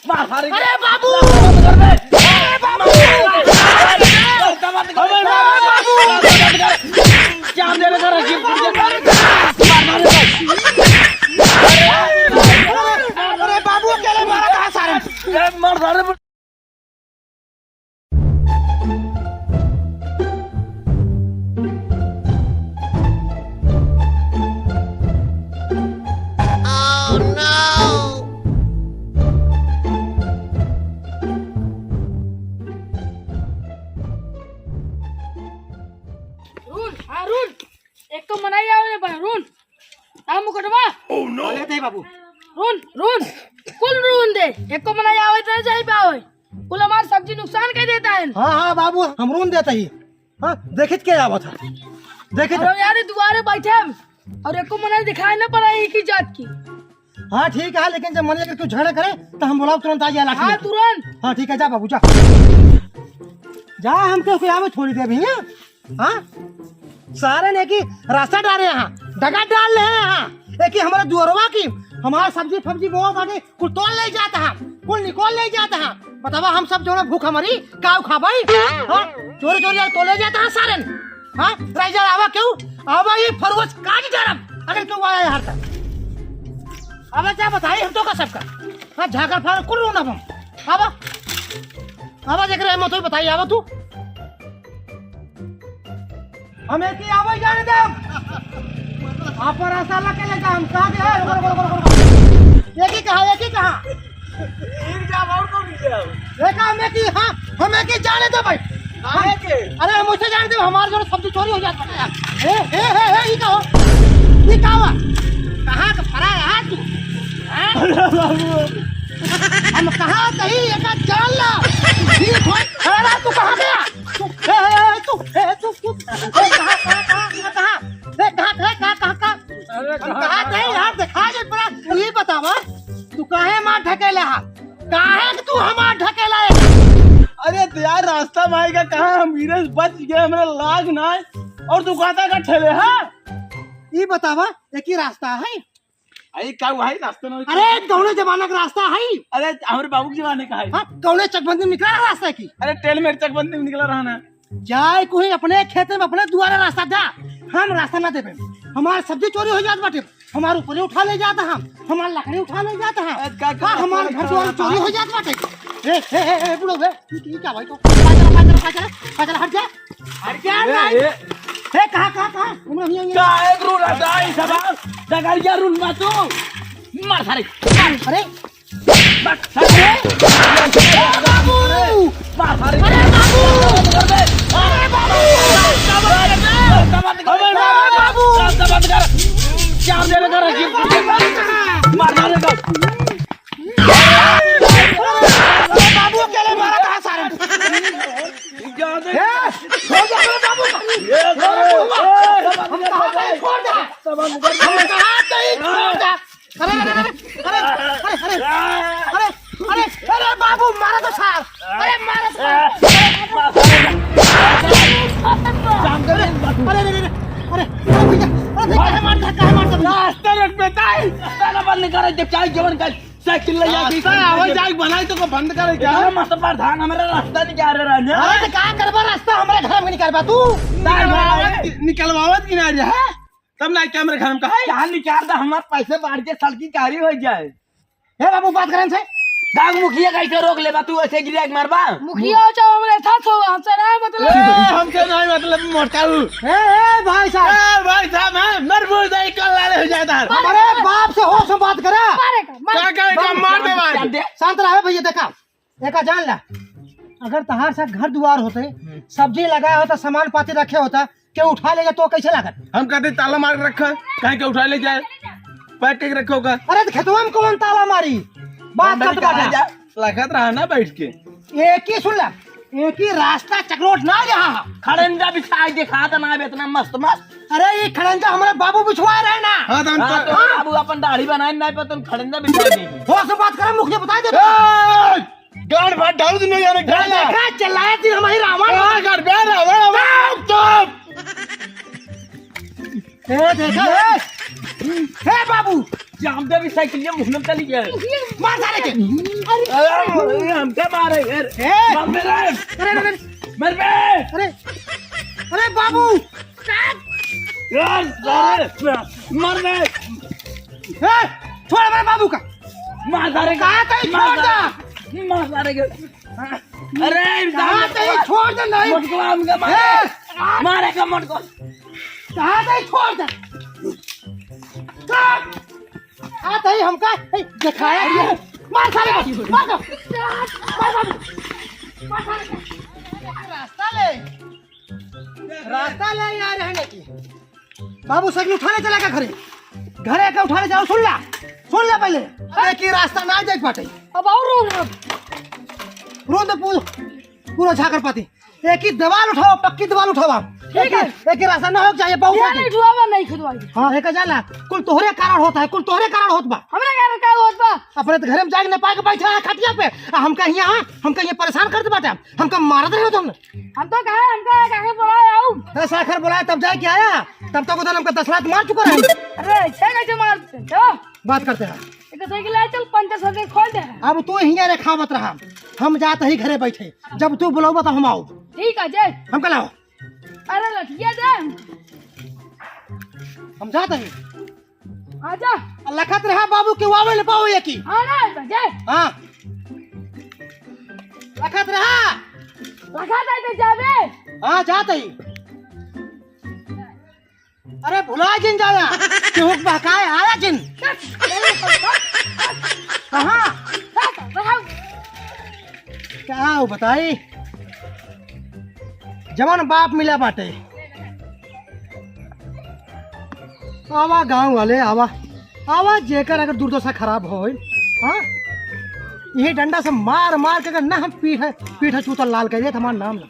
अरे बाबू अरे बाबू अकेले मारा कहाँ सारे एक तो मनाई આવે ભાઈ રૂન આ મુકટવા बोले थे बाबू રૂન कुल रून दे एक को मनाई આવે तो जाई पावे कुल हमार सब्जी नुकसान कर देता है हाँ हाँ बाबू हम रून देता ही हाँ देखित क्या आवत है देखित और यार दुआरे बैठे हम और एक को मनाई दिखाई ना पड़ा एक ही जात की हाँ ठीक है लेकिन जब मन लगे तू झगड़ा करे तो हम बुलाओ तुरंत आ जाए लाठी हाँ लेके। तुरंत हाँ ठीक है जा बाबू जा जा हम तो कोई आवे छोड़ी दे भैया हाँ सारे ने की रास्ता डाले यहाँ डगा डाल रहे हैं यहाँ एक ही हमारे दुअरवा की हमारा सब्जी फब्जी वो बाकी कुल तोड़ ले जाता है कुल निकोल ले जाता है बतावा हम सब जो भूख हमारी काव खा भाई हाँ चोरी चोरी तो ले जाता है सारे हाँ राइजर आवा क्यों आवा ये फरवस काट डरम अगर क्यों आया यहाँ तक अब क्या बताइए हम तो का सबका हाँ झाकर फाड़ कुल रोना हम आवा आवा देख रहे हैं तो बताइए आवा तू हमें की आवाज जाने दे आप पर ऐसा लगे लगा हम कहां गए एक ही कहा एक जा और कौन गया एक हमें की हां हमें की जाने दे भाई काहे के अरे हम उसे जाने दे हमारे जो सब्जी चोरी हो जाता है यार ए ये कहो कहां का फरा है तू अरे बाबू हम कहां कहीं एक जान ला ठीक हो अरे तू कहां गया तू कहाँ गए यार दिखा दे पूरा ये बतावा तू काहे मार ढकेले हा काहे कि तू हमार ढकेला है अरे यार रास्ता भाई का कहा हम वीरस बच गए हमारा लाज ना है और तू कहता का ठेले है ये बतावा एक ही रास्ता है अरे क्या हुआ है रास्ता ना अरे कौने जमाना का रास्ता है अरे हमारे बाबू के जमाने का है हाँ कौने चकबंदी निकला है रास्ता की अरे टेल मेरे चकबंदी में निकला रहा ना जाए कोई अपने खेत में अपने दुआरे रास्ता जा हम रास्ता ना देवे हमार सब्जी चोरी हो जात बाटे हमारे ऊपर उठा ले जाता हम हमार लकड़ी उठा ले जाता है हमारे घर द्वार चोरी हो जात बाटे ए बुढ़ो बे ये क्या भाई तो पाचल हट जा ए कहां हमरा का एक रूल हटाई सब डगरिया रूल में तू मार सारे अरे बस सारे बाबू मार सारे अरे बाबू क्या देने का रखी मार मारे का बाबू अकेले मारा कहाँ सारे क्या दे छोड़ दे बाबू हम कहाँ गए छोड़ दे हम कहाँ गए छोड़ दे अरे बाबू मारा तो सार अरे मारा रास्ता रोक पे ताई ताला बंद करे जब चाय जवन का साइकिल ले जाती है आवाज जाए बनाई तो को बंद करे क्या मस्त प्रधान हमारा रास्ता निकाल रहा है अरे क्या करबा रास्ता हमारे घर में निकालबा तू निकलवावत की ना है तब ना कैमरे घर में कहा यहाँ निकाल दे हमारे पैसे बाढ़ के सड़की कारी हो जाए हे बाबू बात करें से दाग मुखिया कैसे रोक लेबा तू ऐसे गिरिया मारबा मुखिया हो जाओ हमरे साथ हो हमसे ना मतलब हमसे नहीं मतलब मोटकाऊ ए भाई साहब भाई साहब मैं नर्वस है कल लाले हो जाता है अरे बाप से होश में बात करा क्या मार दे भाई शांत रहे भैया देखा देखा जान ला अगर तहार से घर द्वार होते सब्जी लगाया होता सामान पाती रखे होता क्यों उठा ले तो कैसे लागत हम कहते ताला मार रखा कहीं के उठा ले जाए पैक के रखो का अरे खेतवा में कौन ताला मारी बात कर बाटा लगत रहा ना बैठ के एक ही सुन ला एक ही रास्ता चक्रोट ना यहाँ खड़ंजा बिछा दिखा था ना इतना मस्त मस्त अरे ये खड़ंजा हमारे बाबू बिछवा रहे ना हाँ तो बाबू अपन दाढ़ी बनाए ना पे तुम खड़ंजा बिछा दी होश से बात करे मुखिया बता दे गाड़ फाड़ डाल दिन यार देखा चलाया दिन हमारी रावण कर बे रावण तो देखा हे बाबू हमका भी साइकिल ये मुंह में चली गया मार सारे के अरे हमका मारे यार ए! मार मेरा अरे अरे मर बे अरे अरे बाबू यार सारे मर बे ए, छोड़ मेरे बाबू का मार सारे कहा कहीं छोड़ दे मार सारे के अरे कहा कहीं छोड़ दे नहीं मुझको हमका मारे मारेगा मुझको कहा कहीं छोड़ दे आता ही हमका दिखाया गया मार साले को मार दो मार बाबू मार साले को रास्ता ले यार रहने की बाबू सही उठाने चला का घरे का उठाने जाओ सुन ला पहले एक ही रास्ता ना देख पाते अब और रोड पूरा झाकर पाती एक ही दीवार उठाओ पक्की दीवार उठाओ ठीक है। एक ही रास्ता ना हो चाहिए बहुत ये नहीं छुआवा नहीं खुदवाई हाँ एक जाला कुल तोहरे कारण होता है कुल तोहरे कारण होत बा हमरा का का होत बा अपने तो घर में जाके न पाके बैठा है खटिया पे हमका यहाँ परेशान करते बाटे हमका मारत रहे हो तुमने हम तो कहा हमका काहे बुलाए आऊ 10 आखिर बुलाया तब जाए के आया तब तक उधर हमका 10 लाख मार चुका है अरे ऐसे कैसे मारते हो बात करते हैं एक साइकिल ले चल 50 से खोल दे अब तू हियाँ रेखा मत रहा हम जाते ही घरे बैठे जब तू बुलाओ तो हम आओ ठीक है जय हमका लाओ अरे लठिया दे हम जाते ही आजा लखत रहा बाबू के वावे ले पाओ ये की आना जय हाँ लखत रहा लगा दे तो जाबे हाँ जाते ही अरे भुला जिन जाया क्यों बहकाए आया जिन कहाँ क्या हो बताई जवान बाप मिला बाटे आवा गांव वाले आवा जेकर अगर दुर्दशा खराब हो हाँ यही डंडा से मार मार के अगर ना हम पीठ चूतर लाल कर दिए हमारा नाम ना